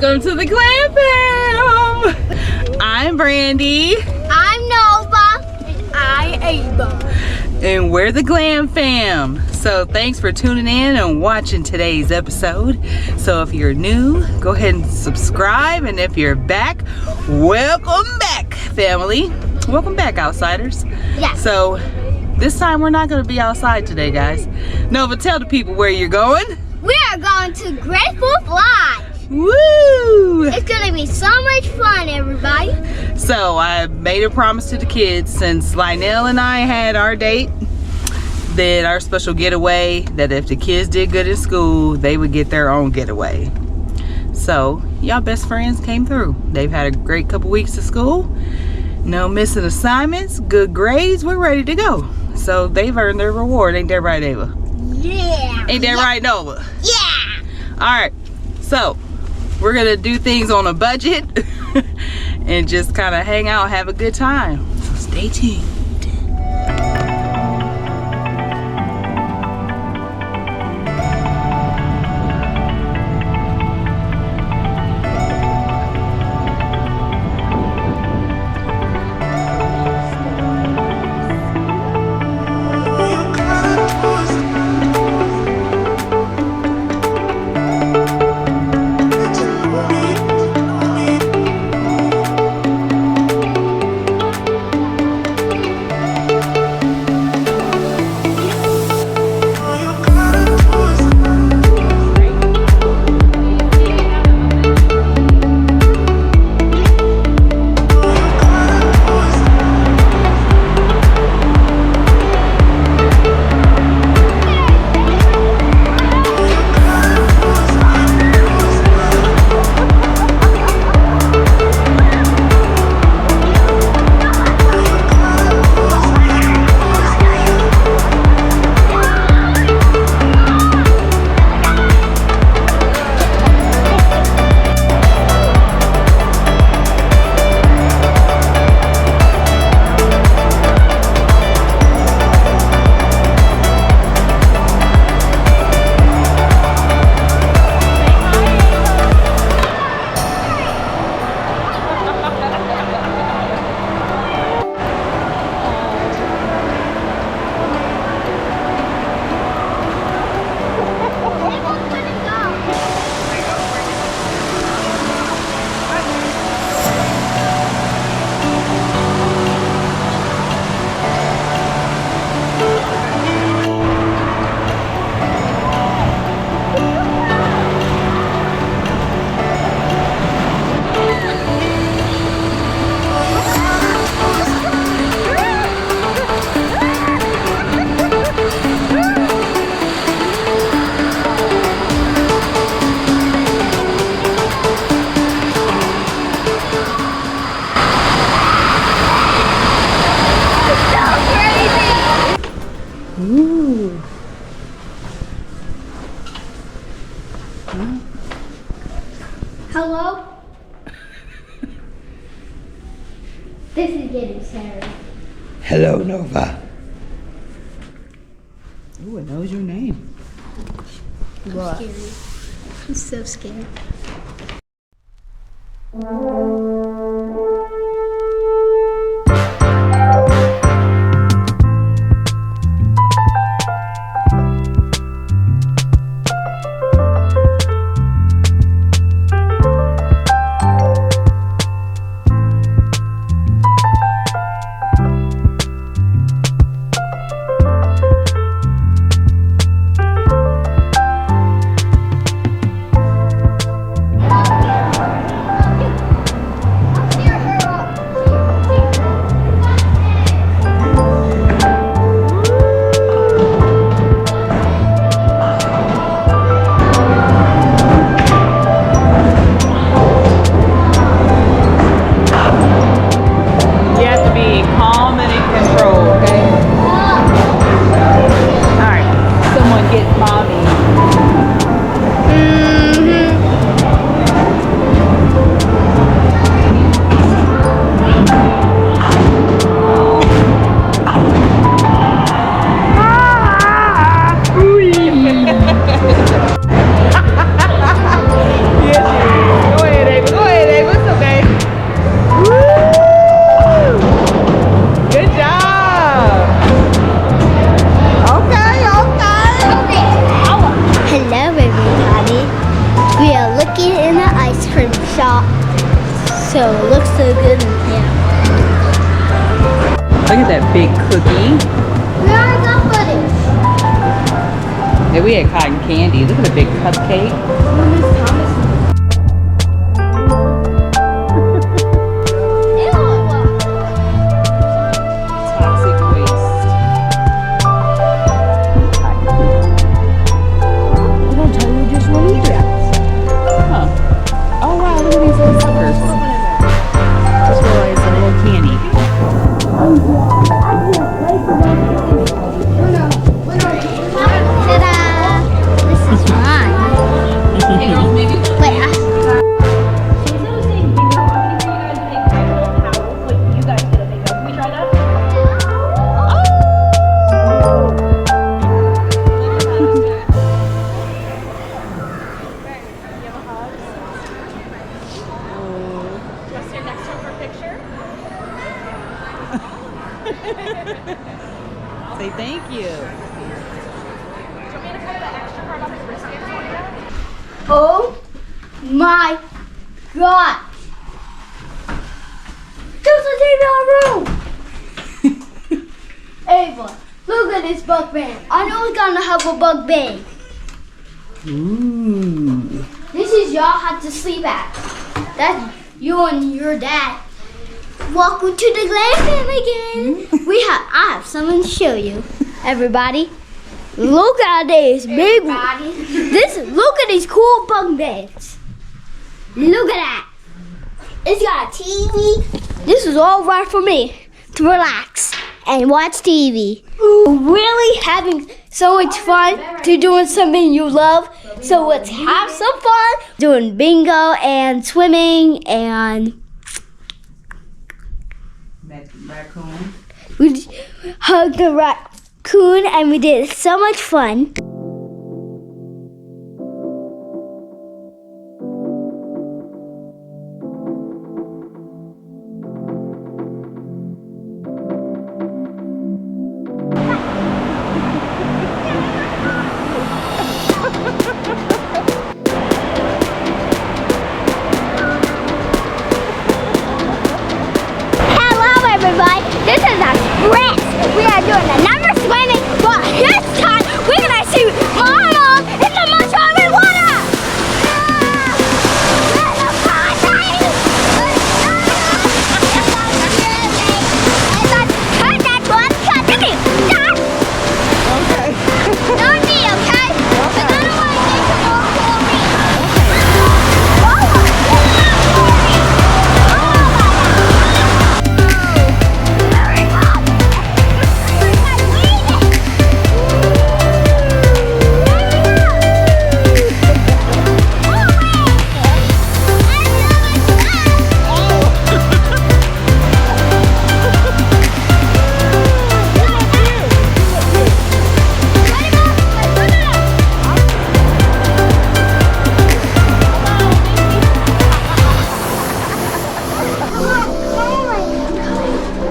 Welcome to the Glam Fam. I'm Brandy. I'm Nova. And I'm Ava. And we're the Glam Fam. So thanks for tuning in and watching today's episode. So if you're new, go ahead and subscribe. And if you're back, welcome back, family. Welcome back, outsiders. Yeah. So this time we're not going to be outside today, guys. Nova, tell the people where you're going. We are going to Grateful Fly. Woo! It's going to be so much fun, everybody. So I made a promise to the kids since Lionel and I had our date, that our special getaway, that if the kids did good in school, they would get their own getaway. So y'all best friends came through. They've had a great couple weeks of school. No missing assignments, good grades, we're ready to go. So they've earned their reward, ain't that right, Ava? Yeah. Ain't that right, Nova? Yeah. Alright, so we're gonna do things on a budget and just kind of hang out, have a good time. So stay tuned. Ooh. Huh? Hello? This is getting scary. Hello, Nova. Ooh, it knows your name. I'm scared. I'm so scared. So it looks so good in camera. Look at that big cookie. We already got footage. Yeah, we had cotton candy. Look at the big cupcake. Toxic waste. Huh. Oh wow, look at these little suckers. Just realized a little candy. Ta-da! This is mine. Wait, Say thank you. oh my god! There's a TV in our room! Ava, look at this bug bag. I know we're gonna have a bug bag. Ooh. This is y'all have to sleep at. That's you and your dad. Welcome to the Glam Fam again. I have something to show you. Everybody, look at this big look at these cool bunk beds. Look at that. It's got a TV. This is all right for me to relax and watch TV. Really having so much fun to doing something you love. So let's have some fun doing bingo and swimming and Raccoon. we hugged the raccoon and we did so much fun. This is a sprint. We are doing another swimming, but this time we're gonna see Mama in the much open water. Okay. No need, okay? Because I don't want to get some more chlorine.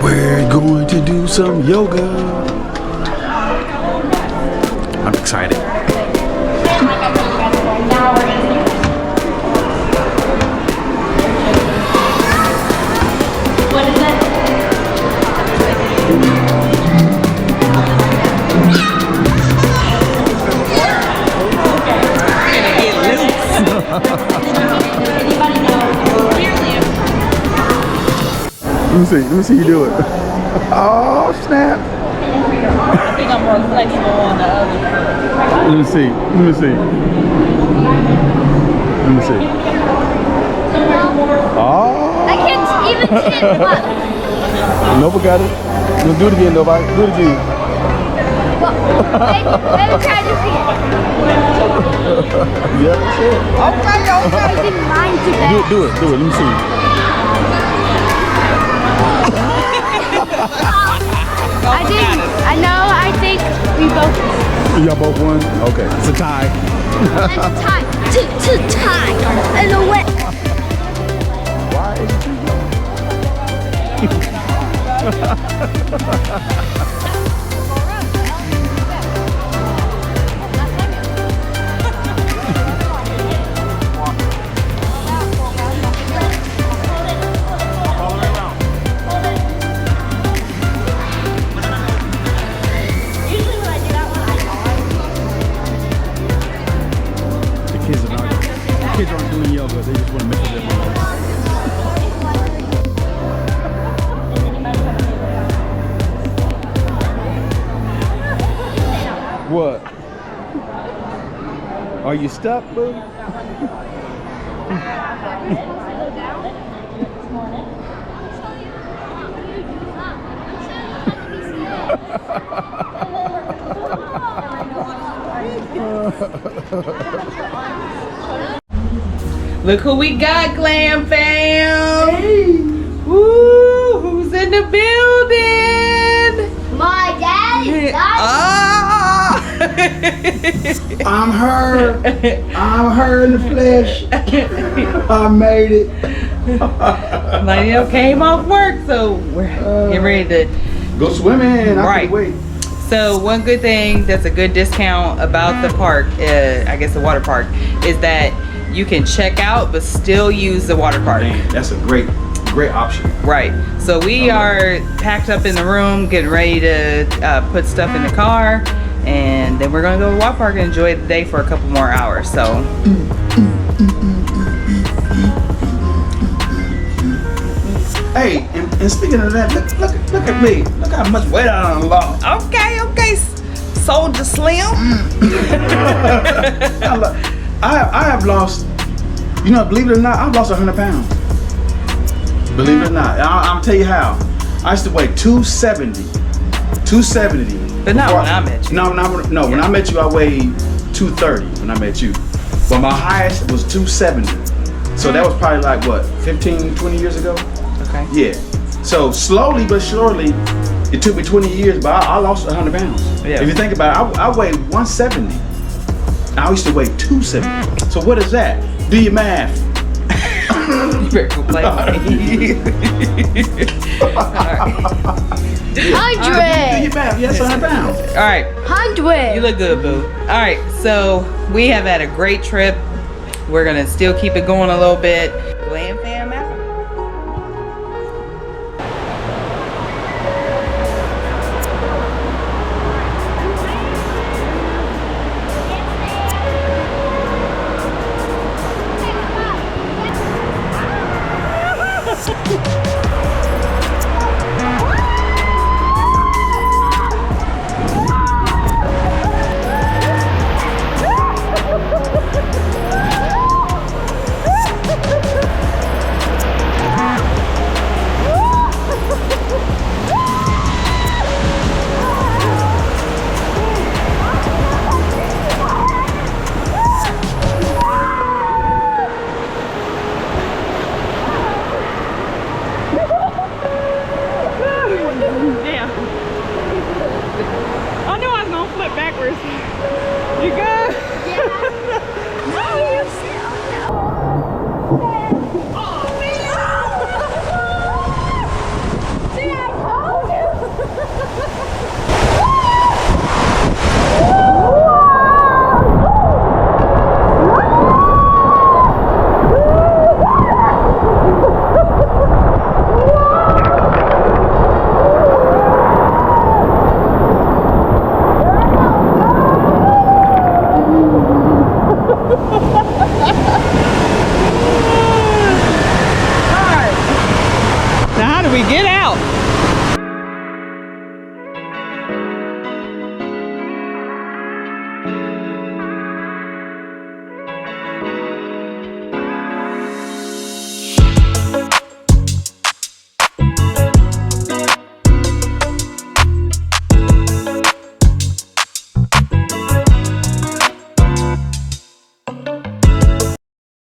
We're going to do some yoga. I'm excited. Let me see you do it. Oh, snap. I think I'm more flexible on the other. Let me see. Oh. I can't even sit up. Nova got it. Let's do it again, Nova. Do it again. Maybe try to see it. Yeah, that's it. Okay. I think mine's too bad. Do it. Let me see. I think we both Y'all both won? Okay, it's a tie. It's time to tie and the wet. Why? Are you stuck, boo? Look who we got, Glam Fam. Hey. Woo, who's in the building? My dad is not. I'm her. I'm her in the flesh. I made it. Lionel came off work, so we're getting ready to Go swimming. I Right. can't wait. So one good thing that's a good discount about the park, I guess the water park, is that you can check out but still use the water park. Man, that's a great option. Right. So we are packed up in the room, getting ready to put stuff in the car, and then we're gonna go to the water park and enjoy the day for a couple more hours. So. Hey, and speaking of that, look at me. Look how much weight I done lost. Okay, Soldier Slim. I have lost, believe it or not, I've lost 100 pounds. Believe it or not. I'll tell you how. I used to weigh 270. But not when I met you. No, when I met you, I weighed 230 when I met you. But my highest was 270. So that was probably like, what, 15, 20 years ago? Okay. Yeah. So slowly but surely, it took me 20 years, but I lost 100 pounds. Yeah. If you think about it, I weighed 170. I used to weigh 270. So what is that? Do your math. You better go play with me. Do your 100. math. Yes, 100 pounds. All right. 100. You look good, boo. All right. So we have had a great trip. We're gonna still keep it going a little bit. Glam Fam out. We get